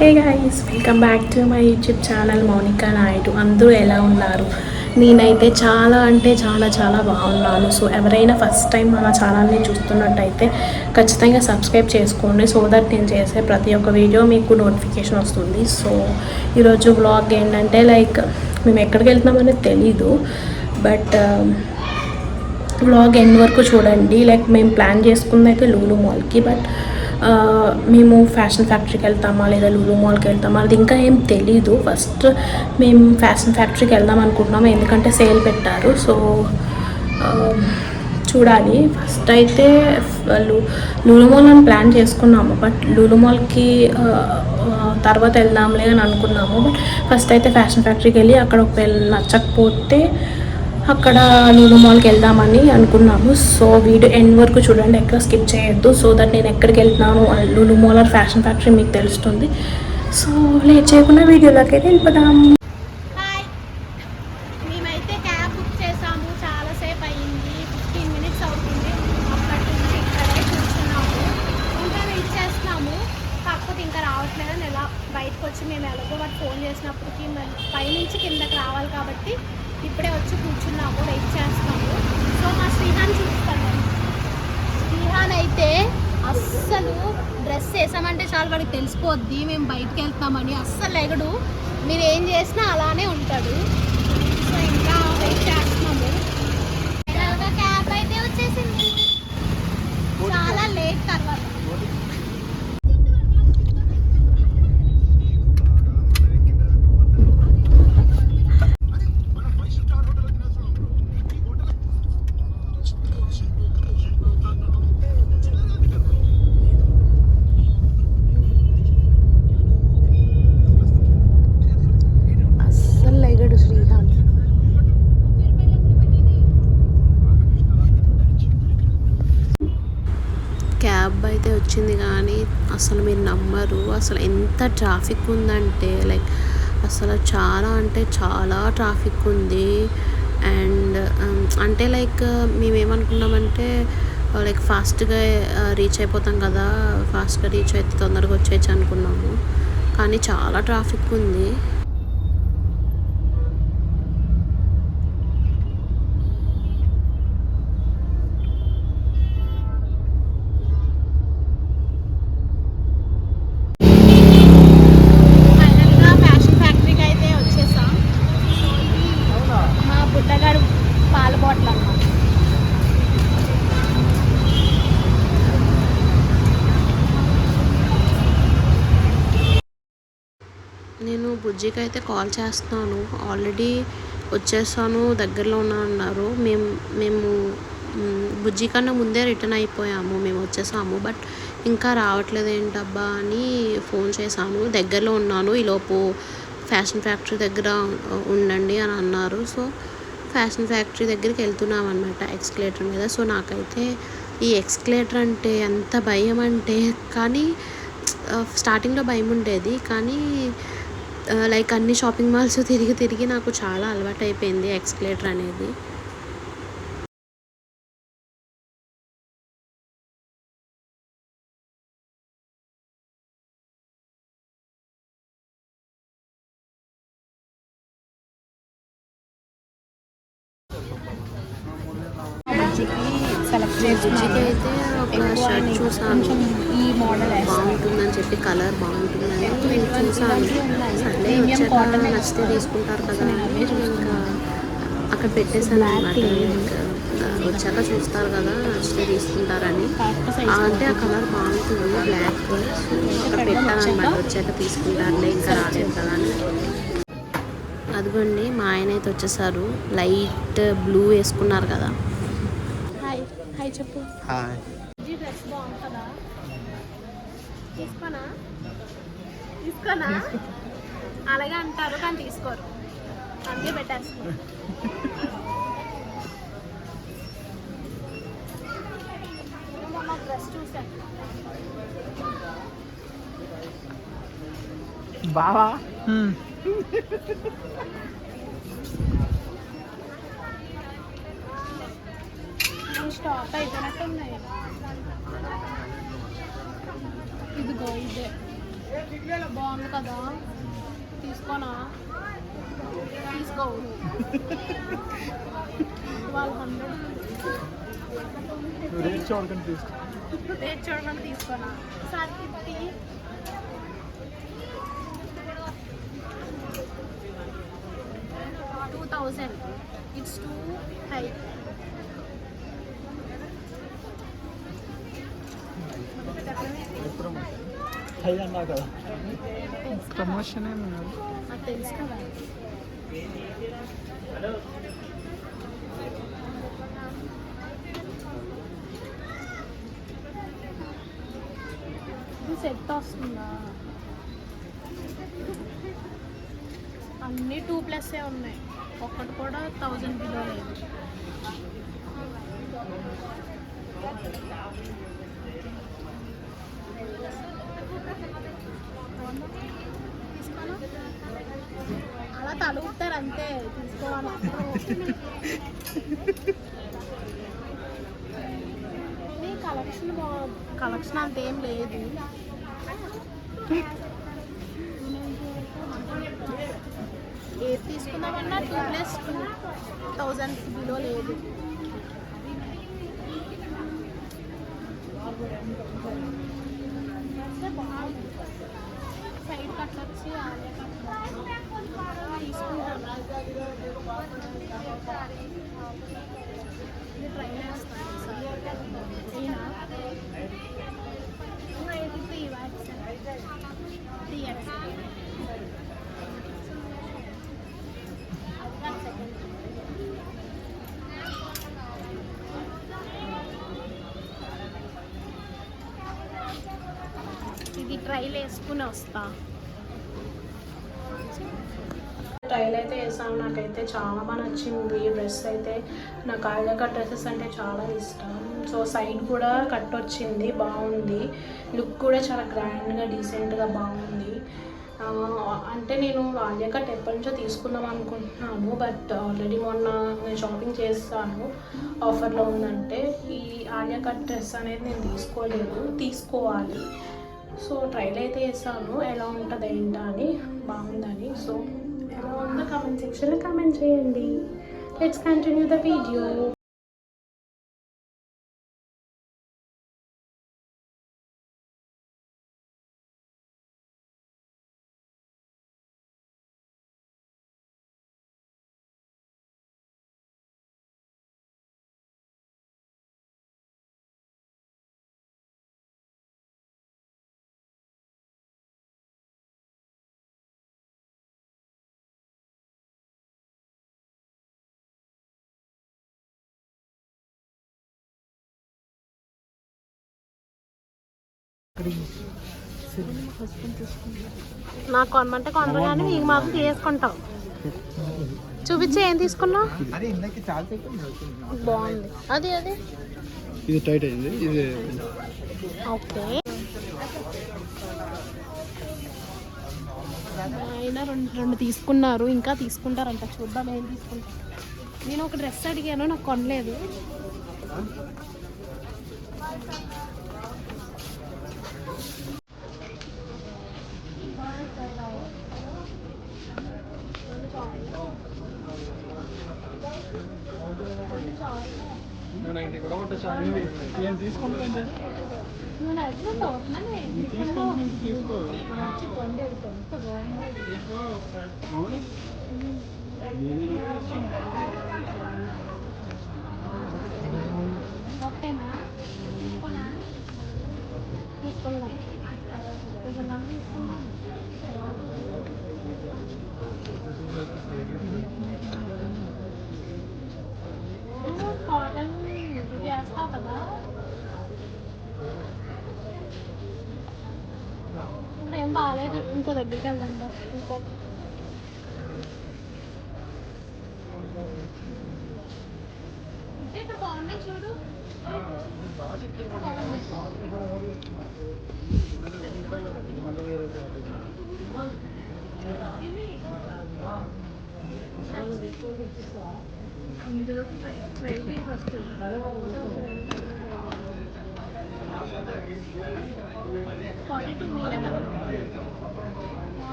Hey guys, welcome back to my YouTube channel Mounika Naidu. అందరూ ఎలా ఉన్నారు? నేనైతే చాలా అంటే చాలా బాగున్నాను. సో ఎవరైనా ఫస్ట్ టైం మన ఛానల్ని చూస్తున్నట్టయితే ఖచ్చితంగా సబ్స్క్రైబ్ చేసుకోండి. సో దట్ నేను చేసే ప్రతి ఒక్క వీడియో మీకు నోటిఫికేషన్ వస్తుంది. సో ఈరోజు వ్లాగ్ ఏంటంటే మేము ఎక్కడికి వెళ్తున్నామనేది తెలీదు, బట్ వ్లాగ్ ఎండ్ వరకు చూడండి. మేము ప్లాన్ చేసుకుంది అయితే లూలు మాల్కి, బట్ మేము ఫ్యాషన్ ఫ్యాక్టరీకి వెళ్తామా లేదా లూలు మాల్కి వెళ్తామా అది ఇంకా ఏం తెలీదు. ఫస్ట్ మేము ఫ్యాషన్ ఫ్యాక్టరీకి వెళ్దాం అనుకుంటున్నాము, ఎందుకంటే సేల్ పెట్టారు. సో చూడాలి. ఫస్ట్ అయితే లూలు మాల్ అని ప్లాన్ చేసుకున్నాము, బట్ లూలు మాల్కి తర్వాత వెళ్దాంలే అని అనుకున్నాము. బట్ ఫస్ట్ అయితే ఫ్యాషన్ ఫ్యాక్టరీకి వెళ్ళి అక్కడ ఒకవేళ నచ్చకపోతే అక్కడ లూలు మాల్కి వెళ్దామని అనుకున్నాము. సో వీడియో ఎండ్ వరకు చూడండి, ఎక్కడ స్కిప్ చేయొద్దు. సో దట్ నేను ఎక్కడికి వెళ్తున్నాను, Lulu mall are fashion factory మీకు తెలుస్తుంది. సో లేట్ చేయకుండా వీడియోలోకి అయితే వెళ్ళిపోదాం. మేమైతే క్యాబ్ బుక్ చేసాము, చాలాసేపు అయ్యింది, 15 minutes అవుతుంది. అప్పటి నుంచి ఇక్కడే కూర్చున్నాము, ఇంకా వెయిట్ చేస్తున్నాము. కాకపోతే ఇంకా రావట్లేదని ఎలా బయటకు వచ్చి మేము ఎలాగో వాటి ఫోన్ చేసినప్పటికీ పైనుంచి కిందకి రావాలి కాబట్టి ఇప్పుడే వచ్చి కూర్చున్నాము, వెయిట్ చేస్తాము. సో మా శ్రీహాన్ చూస్తాను. శ్రీహాన్ అయితే అస్సలు డ్రెస్ వేసామంటే చాలు వాడికి తెలిసిపోద్ది మేము బయటకు వెళ్తామని. అస్సలు ఎగడు, మీరు ఏం చేసినా అలానే ఉంటాడు. సో ఇంకా వెయిట్ చేస్తున్నాము. క్యాబ్ అయితే వచ్చేసింది, చాలా లేట్ తర్వాత. క్యాబ్ అయితే వచ్చింది, కానీ అసలు మీరు నమ్మరు, అసలు ఎంత ట్రాఫిక్ ఉందంటే అసలు చాలా అంటే చాలా ట్రాఫిక్ ఉంది. అండ్ అంటే మేమేమనుకున్నామంటే ఫాస్ట్గా రీచ్ అయిపోతాం కదా, ఫాస్ట్గా రీచ్ అయితే తొందరగా వచ్చేయచ్చు అనుకున్నాము, కానీ చాలా ట్రాఫిక్ ఉంది. నేను బుజ్జికి అయితే కాల్ చేస్తున్నాను, ఆల్రెడీ వచ్చేసాను, దగ్గరలో ఉన్నా అన్నారు. మేము బుజ్జి కన్నా ముందే రిటర్న్ అయిపోయాము, మేము వచ్చేసాము. బట్ ఇంకా రావట్లేదు ఏంటబ్బా అని ఫోన్ చేశాను, దగ్గరలో ఉన్నాను, ఈలోపు ఫ్యాషన్ ఫ్యాక్టరీ దగ్గర ఉండండి అని అన్నారు. సో ఫ్యాషన్ ఫ్యాక్టరీ దగ్గరికి వెళ్తున్నాం అనమాట, ఎక్స్కలేటర్ మీద. సో నాకైతే ఈ ఎక్స్కలేటర్ అంటే ఎంత భయం అంటే, కానీ స్టార్టింగ్లో భయం ఉండేది, కానీ అన్ని షాపింగ్ మాల్స్ తిరిగి నాకు చాలా అలవాటు అయిపోయింది ఎక్స్కలేటర్ అనేది. బుజ్జికి అయితే ఒక షర్ట్ చూసాను, ఈ మోడల్ బాగుంటుందని చెప్పి, కలర్ బాగుంటుందని చూసాను. సర్లే వచ్చాక నచ్చితే తీసుకుంటారు కదా అని ఇంకా అక్కడ పెట్టేశాను అనమాట. ఇంకా వచ్చాక చూస్తారు కదా, నచ్చితే తీసుకుంటారని. అంటే ఆ కలర్ బాగుంటుంది, బ్లాక్. అక్కడ పెట్టాను అనమాట, వచ్చాక తీసుకుంటారులే, ఇంకా రాలేదు కదా అని. అదిగోండి మా ఆయన అయితే వచ్చేసారు, లైట్ బ్లూ వేసుకున్నారు కదా. హాయ్ చెప్పు. హాయ్. డ్రెస్ బాగుంటుందా? తీసుకోనా అలాగే అంటారు, కానీ తీసుకోరు, అందుకే పెట్టేస్తున్నారు. డ్రెస్ చూసాను బావా, స్టాక్ అయిపోయినట్టు ఉన్నాయి. ఇదిగో ఇదే బాగుంది కదా, తీసుకోనా? తీసుకో. 1200 రేట్ చూడకండి తీసుకో. రేట్ చూడమని తీసుకోనా? Sir 50. It's too high. High అన్నా కదా, ప్రమోషన్ ఏమి కాదు. అది తెలుసు కదా. ఇది సెట్ వస్తుందా? అన్నీ 2+ ఉన్నాయి, ఒక్కటి కూడా 1000 బిలో లేదు. తీసుకోనా? అలా తలుగుతారు అంతే, తీసుకోవాలి. నీ కలెక్షన్ అంతేం లేదు. ఏది తీసుకుందామన్నా 2+2 1000 బిలో లేదు. సైడ్ కట్ వచ్చి తీసుకుంటాను. ఇది ట్రై చేస్తాను సార్. అయినా 283 వాట్స్ 3x. ఇది ట్రైల్ వేసుకుని వస్తా. ట్రైల్ అయితే వేసాను. నాకైతే చాలా బాగా నచ్చింది ఈ డ్రెస్ అయితే. నాకు ఆలియా కట్ డ్రెస్సెస్ అంటే చాలా ఇష్టం. సో సైడ్ కూడా కట్ వచ్చింది, బాగుంది. లుక్ కూడా చాలా గ్రాండ్గా డీసెంట్గా బాగుంది. అంటే నేను ఆలియా కట్ ఎప్పటి నుంచో తీసుకుందాం అనుకుంటున్నాను, బట్ ఆల్రెడీ మొన్న నేను షాపింగ్ చేస్తాను, ఆఫర్లో ఉందంటే. ఈ ఆలియా కట్ డ్రెస్ అనేది నేను తీసుకోవాలి. సో ట్రైల్ అయితే వేసాను, ఎలా ఉంటుంది ఏంటా అని, బాగుందని. సో ఎలా ఉందో కామెంట్ సెక్షన్లో కామెంట్ చేయండి. Let's continue the video. నాకు కొనమంటే కొనరు కానీ మీకు మాత్రం తీసుకుంటాం. చూపించి ఏం తీసుకున్నావు? బాగుంది. అది ఇది టైట్ అయింది. ఇది ఓకే. అయినా రెండు తీసుకున్నారు, ఇంకా తీసుకుంటారంట. చూద్దాం ఏం తీసుకుంటారు. నేను ఒక డ్రెస్ అడిగాను, నాకు కొనలేదు. ఏం తీసుకుంటాను తీసుకో. ఓకేనా? తీసుకుందాం. కాటన్ వేస్తావు కదా, ఏం బాగాలేదు. ఇంకో దగ్గరికి వెళ్దాం. ఇక్కడ బాగున్నాయి చూడు.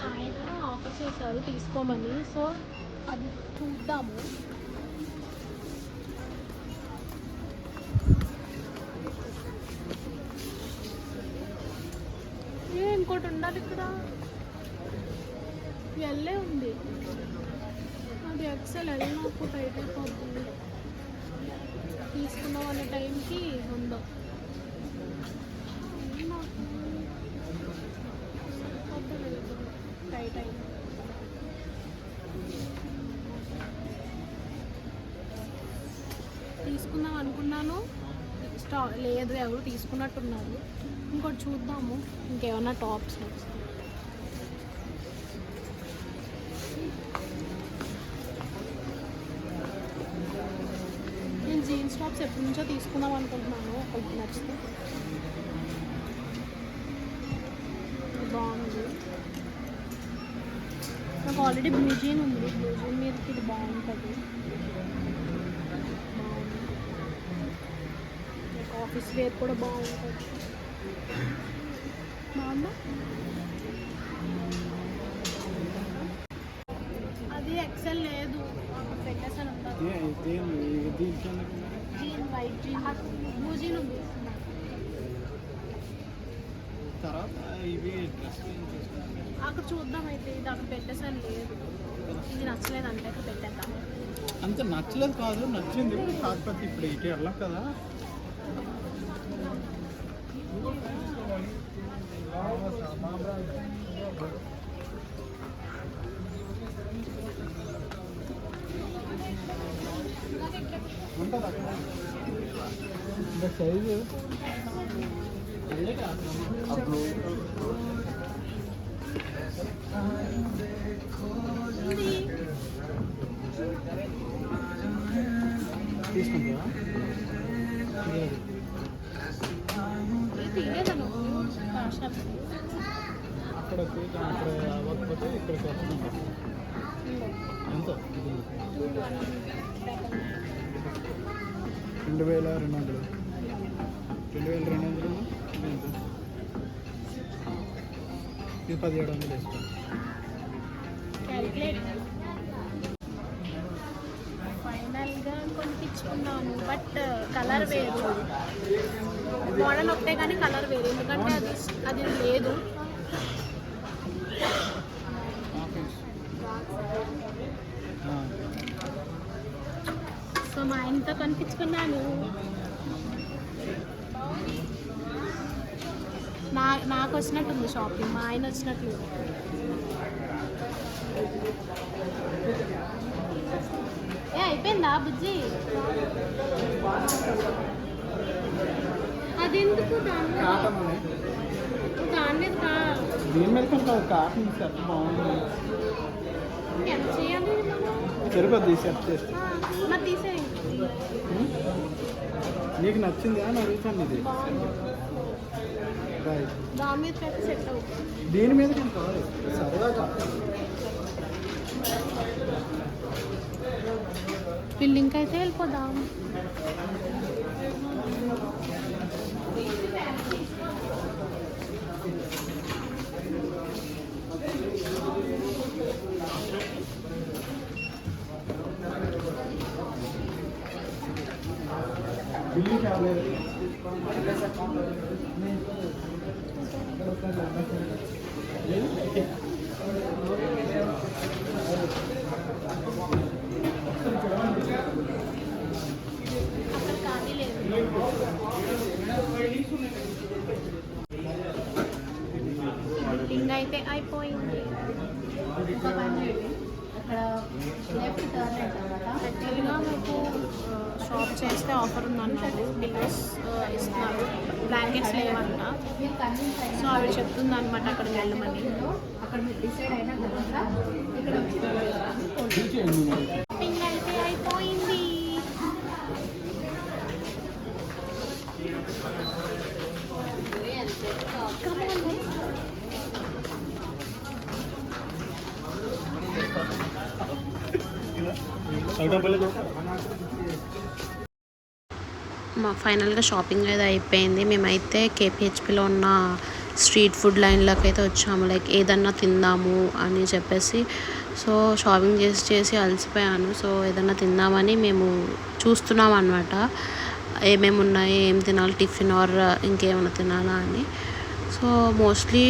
ఆయన ఆఫర్ చేశారు తీసుకోమని, సో అది చూద్దాము. ఇంకోటి ఉండాలి ఇక్కడ, ఎల్లే ఉంది, అది ఎక్సెల్ ఎల్ నాకు టైట్ అయిపోతుంది. తీసుకున్నాం అనే టైంకి ఉందో టైట్ అయింది. తీసుకుందాం అనుకున్నాను, లేదు ఎవరు తీసుకున్నట్టున్నారు. ఇంకోటి చూద్దాము, ఇంకేమన్నా టాప్స్ వస్తాయి. నేను జీన్స్ టాప్స్ ఎప్పటి నుంచో తీసుకుందాం అనుకుంటున్నాను, ఒకటి నచ్చితే. బాగుంది, నాకు ఆల్రెడీ బ్లూ జీన్ ఉంది, బ్లూ జీన్ మీదకి ఇది బాగుంటుంది. ఆఫీస్ వేర్ కూడా బాగుంటుంది. బాగుందా? అది ఎక్సెల్ లేదు, పెట్టేసాను. Jean white jean, blue jean ఉంది. తర్వాత ఇవి అక్కడ చూద్దాం, అయితే ఇది అక్కడ పెట్టేసాను, లేదు ఇది నచ్చలేదు అంటే అక్కడ పెట్టేద్దాం. అంత నచ్చలేదు కాదు, నచ్చింది. కాకపోతే ఇప్పుడు ఇటు వెళ్ళాం కదా. ఉంటుంది అక్కడ ఇంకా సైజు తీసుకుంటావా? అక్కడ అవ్వకపోతే ఇక్కడికి వస్తుంటాం. ఎంత? 2200. 2200 ఇది 1700 వేసుకో. ఫైనల్గా కొనిపించుకున్నాను, బట్ కలర్ వేరు, మోడల్ ఒకటే కానీ కలర్ వేరు, ఎందుకంటే అది లేదు. సో మా ఆయనతో కనిపించుకున్నాను. నాకు వచ్చినట్టుంది షాపింగ్, మా ఆయన వచ్చినట్లు. అయిపోయిందా బుజ్జి? అది ఎందుకు దాని మీద దీని మీద కొంచెం కాటన్ సెట్ బాగుంది. ఎంత చేయాలి? సరిపోద్ది సెట్ చేస్తే. మరి తీసేయండి. నీకు నచ్చింది అని అడుగుతాను. ఇది దాని మీద పెట్టి సెట్ అవుతుంది. దీని మీద నేను కాదు, సరదాగా. బిల్డింగ్కి అయితే వెళ్ళిపోదాం. బిల్డింగ్ కాలేదు. అక్కడ ఖాళీ లేదు. బిల్డింగ్ అయితే అయిపోయింది. యాక్చువల్గా మీకు షాప్ చేస్తే ఆఫర్ ఉందన్నారు, పిల్లోస్ ఇస్తున్నారు, బ్లాంకెట్స్ లేవంట. సో ఆవిడ చెప్తుంది అనమాట అక్కడికి వెళ్ళమని. షాపింగ్ అయితే అయిపోయింది. ఫైనల్గా షాపింగ్ అయితే అయిపోయింది. మేమైతే కేపీహెచ్పిలో ఉన్న స్ట్రీట్ ఫుడ్ లైన్లోకి అయితే వచ్చాము. లైక్ ఏదన్నా తిందాము అని చెప్పేసి. సో షాపింగ్ చేసి అలసిపోయాను. సో ఏదన్నా తిందామని మేము చూస్తున్నాం అనమాట. ఏమేమి ఉన్నాయి, ఏం తినాలి, టిఫిన్ ఆర్ ఇంకేమైనా తినాలా అని. సో మోస్ట్లీ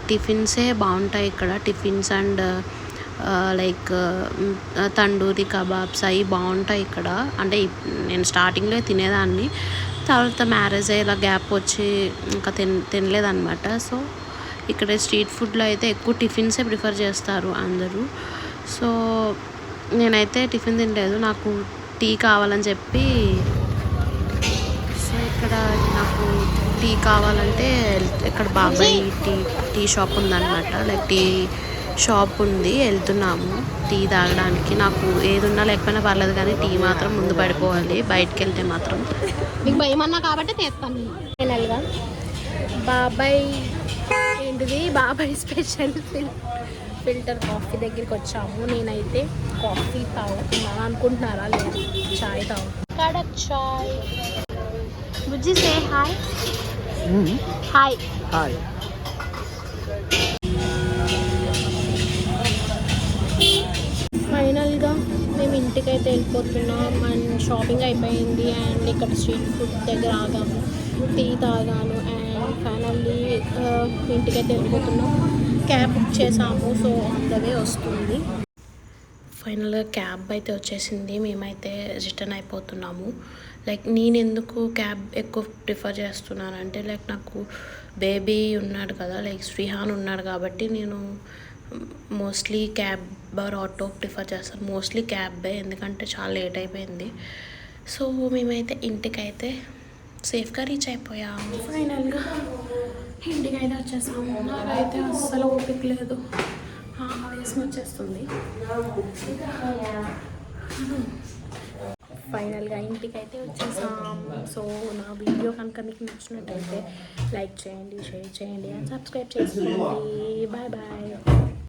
టిఫిన్సే బాగుంటాయి ఇక్కడ. Tiffins and like tandoori kebabs అవి బాగుంటాయి ఇక్కడ. అంటే నేను స్టార్టింగ్లో తినేదాన్ని, తర్వాత మ్యారేజ్ అయ్యేలా గ్యాప్ వచ్చి ఇంకా తినలేదన్నమాట. సో ఇక్కడ స్ట్రీట్ ఫుడ్లో అయితే ఎక్కువ టిఫిన్సే ప్రిఫర్ చేస్తారు అందరూ. సో నేనైతే టిఫిన్ తినలేదు, నాకు టీ కావాలని చెప్పి. సో ఇక్కడ నాకు టీ కావాలంటే ఇక్కడ బాబాయ్ టీ షాప్ ఉందన్నమాట. లైక్ టీ షాప్ ఉంది, వెళ్తున్నాము టీ తాగడానికి. నాకు ఏది ఉన్నా లేకపోయినా పర్లేదు, కానీ టీ మాత్రం ముందు పడిపోవాలి బయటకు వెళ్తే మాత్రం. మీకు భయం అన్నా కాబట్టి తెస్తాను ఫైనల్గా. బాబాయ్ ఏంటిది, బాబాయ్ స్పెషల్ ఫిల్టర్ కాఫీ దగ్గరికి వచ్చాము. నేనైతే కాఫీ తాగుతున్నాను అనుకుంటున్నారా, లేదు చాయ్ కడక్ చాయ్. బుజ్జి సే హాయ్. Hi hi. ఫైనల్గా మేము ఇంటికైతే వెళ్ళిపోతున్నాం. అండ్ షాపింగ్ అయిపోయింది. అండ్ ఇక్కడ స్ట్రీట్ ఫుడ్ దగ్గర ఆగాము, టీ తాగాను. అండ్ ఫైనల్లీ ఇంటికైతే వెళ్ళిపోతున్నాం. క్యాబ్ బుక్ చేసాము, సో ఆన్ ద వే వస్తుంది. ఫైనల్గా క్యాబ్ అయితే వచ్చేసింది, మేమైతే రిటర్న్ అయిపోతున్నాము. లైక్ నేను ఎందుకు క్యాబ్ ఎక్కువ ప్రిఫర్ చేస్తున్నానంటే, లైక్ నాకు బేబీ ఉన్నాడు కదా, లైక్ శ్రీహాన్ ఉన్నాడు కాబట్టి నేను mostly cab are auto prefer చేస్తాను. మోస్ట్లీ క్యాబే, ఎందుకంటే చాలా లేట్ అయిపోయింది. సో మేమైతే ఇంటికైతే సేఫ్గా రీచ్ అయిపోయాము. ఫైనల్గా ఇంటికైతే వచ్చేసాము. నాకైతే అస్సలు ఓపిక లేదు, ఆవేశం వచ్చేస్తుంది. ఫైనల్గా ఇంటికైతే వచ్చేసాం. సో నా వీడియో కనుక మీకు నచ్చినట్టయితే లైక్ చేయండి, షేర్ చేయండి అండ్ సబ్స్క్రైబ్ చేసుకోండి. Bye bye.